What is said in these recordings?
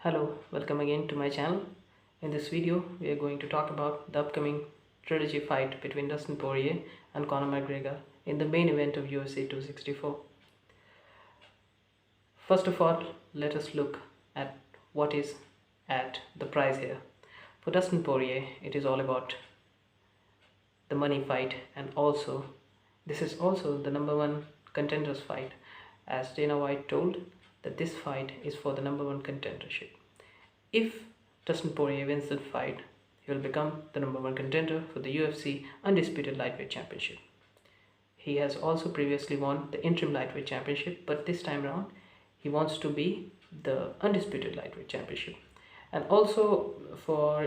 Hello, welcome again to my channel. In this video, we are going to talk about the upcoming trilogy fight between Dustin Poirier and Conor McGregor in the main event of UFC 264. First of all, let us look at what is at the prize here. For Dustin Poirier, it is all about the money fight, and also this is also the number one contenders fight, as Dana White told that this fight is for the number one contendership. If Dustin Poirier wins the fight, he will become the number one contender for the UFC Undisputed Lightweight Championship. He has also previously won the interim lightweight championship, but this time around he wants to be the undisputed lightweight championship. And also for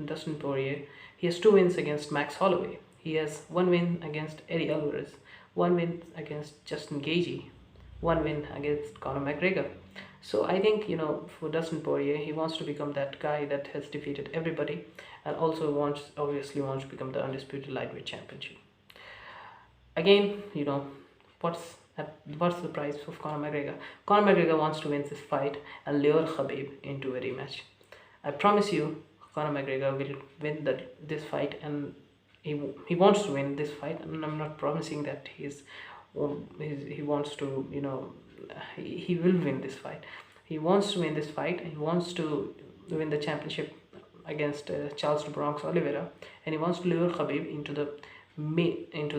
Dustin Poirier, he has 2 wins against Max Holloway. He has 1 win against Eddie Alvarez, 1 win against Justin Gaethje, 1 win against Conor McGregor. So I think for Dustin Poirier, he wants to become that guy that has defeated everybody, and also obviously wants to become the undisputed lightweight championship. Again, what's the price of Conor McGregor? Conor McGregor wants to win this fight and lure Khabib into a rematch. I promise you, Conor McGregor will win this fight, and he wants to win this fight. And I'm not promising that he wants to, he will win this fight. He wants to win this fight. He wants to win the championship against Charles the Bronx Oliveira, and he wants to lure Khabib into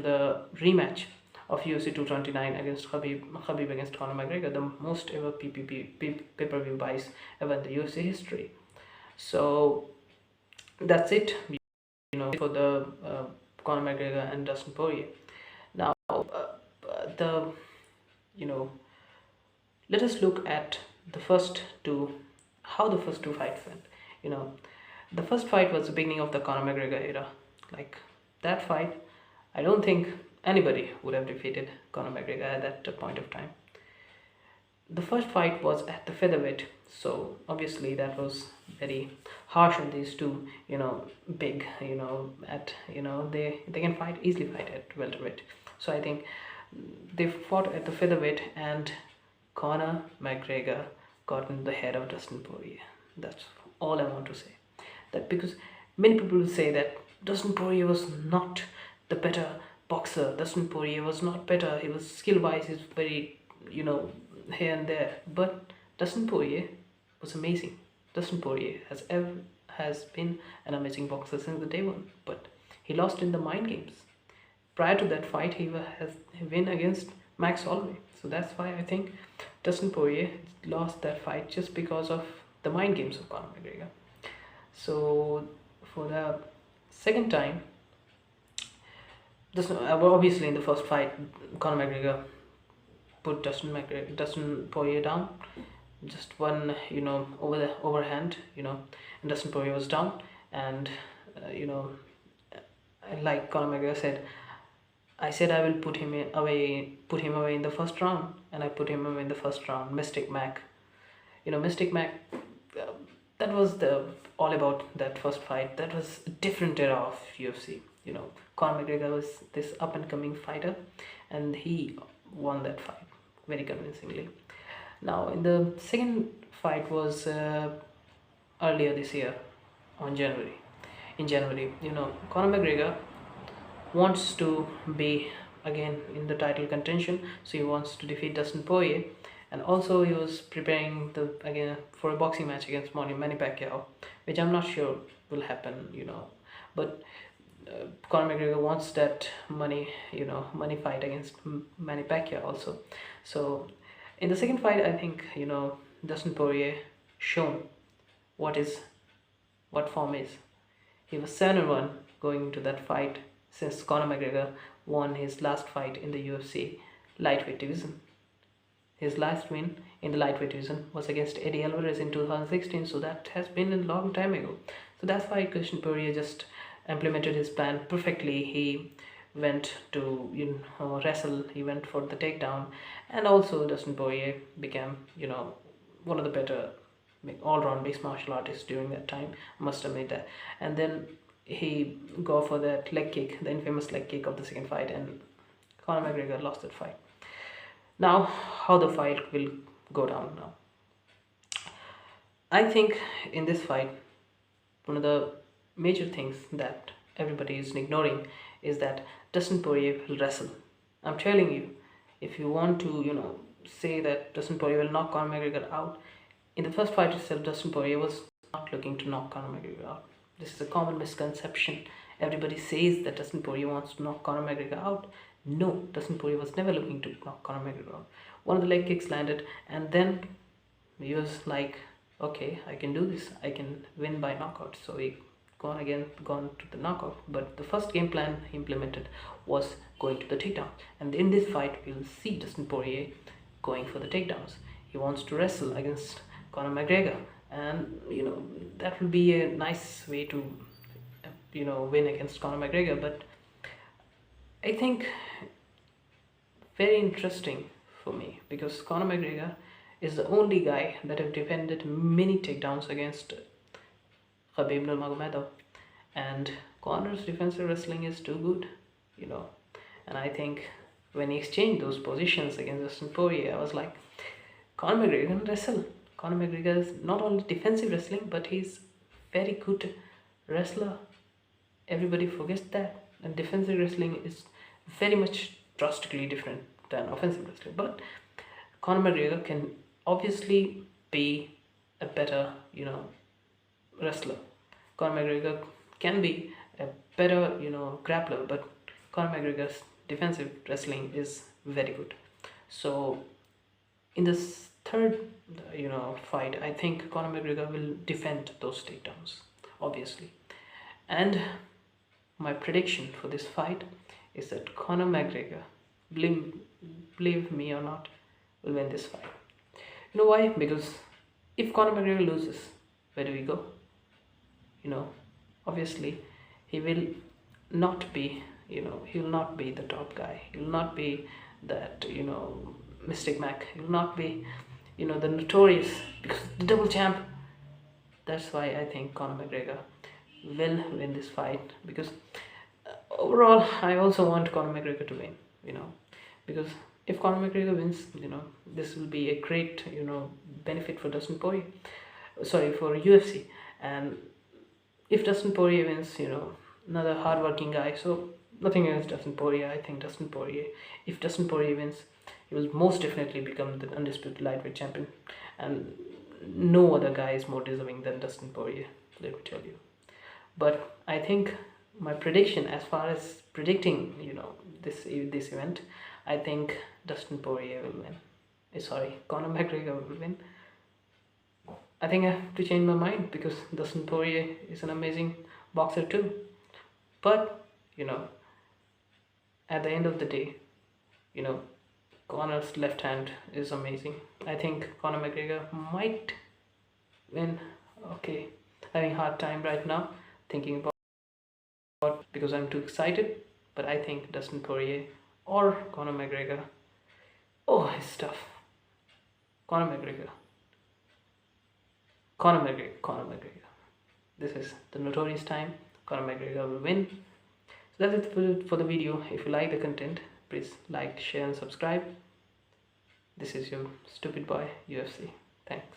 the rematch of UFC 229 against Khabib against Conor McGregor, the most ever pay-per-view buys ever in the UFC history. So that's it, for the Conor McGregor and Dustin Poirier. Now, let us look at how the first two fights went. The first fight was the beginning of the Conor McGregor era. Like that fight, I don't think anybody would have defeated Conor McGregor at that point of time. The first fight was at the featherweight, so obviously that was very harsh on these two, big, they can easily fight at welterweight. So I think they fought at the featherweight, and Conor McGregor got in the head of Dustin Poirier. That's all I want to say. That because many people say that Dustin Poirier was not the better boxer. Dustin Poirier was not better. He was skill-wise, he's very, here and there. But Dustin Poirier was amazing. Dustin Poirier has been an amazing boxer since the day one. But he lost in the mind games. Prior to that fight, he won against Max Holloway. So that's why I think Dustin Poirier lost that fight, just because of the mind games of Conor McGregor. So for the second time, obviously in the first fight, Conor McGregor put Dustin Poirier down, just one overhand, and Dustin Poirier was down, and like Conor McGregor said, I said I will put him away in the first round, and I put him away in the first round. Mystic Mac, Mystic Mac, that was all about that first fight. That was a different era of UFC. Conor McGregor was this up and coming fighter, and he won that fight very convincingly. Now, in the second fight was earlier this year, in January. Conor McGregor wants to be again in the title contention, so he wants to defeat Dustin Poirier, and also he was preparing again for a boxing match against Manny Pacquiao, which I'm not sure will happen, but Conor McGregor wants that money fight against Manny Pacquiao also. So in the second fight, I think Dustin Poirier shown what form is. He was 7-1 going into that fight, since Conor McGregor won his last fight in the UFC lightweight division. His last win in the lightweight division was against Eddie Alvarez in 2016, so that has been a long time ago. So that's why Dustin Poirier just implemented his plan perfectly. He went to wrestle, he went for the takedown, and also Dustin Poirier became one of the better all-round mixed martial artists during that time, must admit that. And then he go for that leg kick, the infamous leg kick of the second fight, and Conor McGregor lost that fight. Now, how the fight will go down now. I think in this fight, one of the major things that everybody is ignoring is that Dustin Poirier will wrestle. I'm telling you, if you want to, say that Dustin Poirier will knock Conor McGregor out, in the first fight itself, Dustin Poirier was not looking to knock Conor McGregor out. This is a common misconception. Everybody says that Dustin Poirier wants to knock Conor McGregor out. No, Dustin Poirier was never looking to knock Conor McGregor out. One of the leg kicks landed, and then he was like, okay, I can do this, I can win by knockout. So he gone to the knockout. But the first game plan he implemented was going to the takedown, and in this fight we'll see Dustin Poirier going for the takedowns. He wants to wrestle against Conor McGregor, and that will be a nice way to win against Conor McGregor. But I think very interesting for me, because Conor McGregor is the only guy that have defended many takedowns against Khabib Nurmagomedov, and Conor's defensive wrestling is too good. And I think when he exchanged those positions against Dustin Poirier, I was like, Conor McGregor can wrestle. Conor McGregor is not only defensive wrestling, but he's very good wrestler. Everybody forgets that. And defensive wrestling is very much drastically different than offensive wrestling. But Conor McGregor can obviously be a better, wrestler. Conor McGregor can be a better, grappler, but Conor McGregor's defensive wrestling is very good. So in this third, fight, I think Conor McGregor will defend those takedowns, obviously. And my prediction for this fight is that Conor McGregor, believe me or not, will win this fight. You know why? Because if Conor McGregor loses, where do we go? Obviously, he will not be, he will not be the top guy. He will not be that, Mystic Mac. He will not be, the notorious, because the double champ. That's why I think Conor McGregor will win this fight. Because overall, I also want Conor McGregor to win, because if Conor McGregor wins, this will be a great, benefit for Dustin Poirier. Sorry, for UFC. And if Dustin Poirier wins, another hardworking guy. So nothing against Dustin Poirier. I think Dustin Poirier, if Dustin Poirier wins, he will most definitely become the undisputed lightweight champion. And no other guy is more deserving than Dustin Poirier, let me tell you. But I think my prediction, as far as predicting, this event, I think Dustin Poirier will win. Sorry, Conor McGregor will win. I think I have to change my mind, because Dustin Poirier is an amazing boxer too. But, at the end of the day, Conor's left hand is amazing. I think Conor McGregor might win. Okay, having a hard time right now thinking about, because I'm too excited. But I think Dustin Poirier or Conor McGregor. Oh, it's tough. Conor McGregor. Conor McGregor. This is the notorious time. Conor McGregor will win. So that's it for the video. If you like the content, please like, share and subscribe. This is your Stupid Boy UFC. Thanks.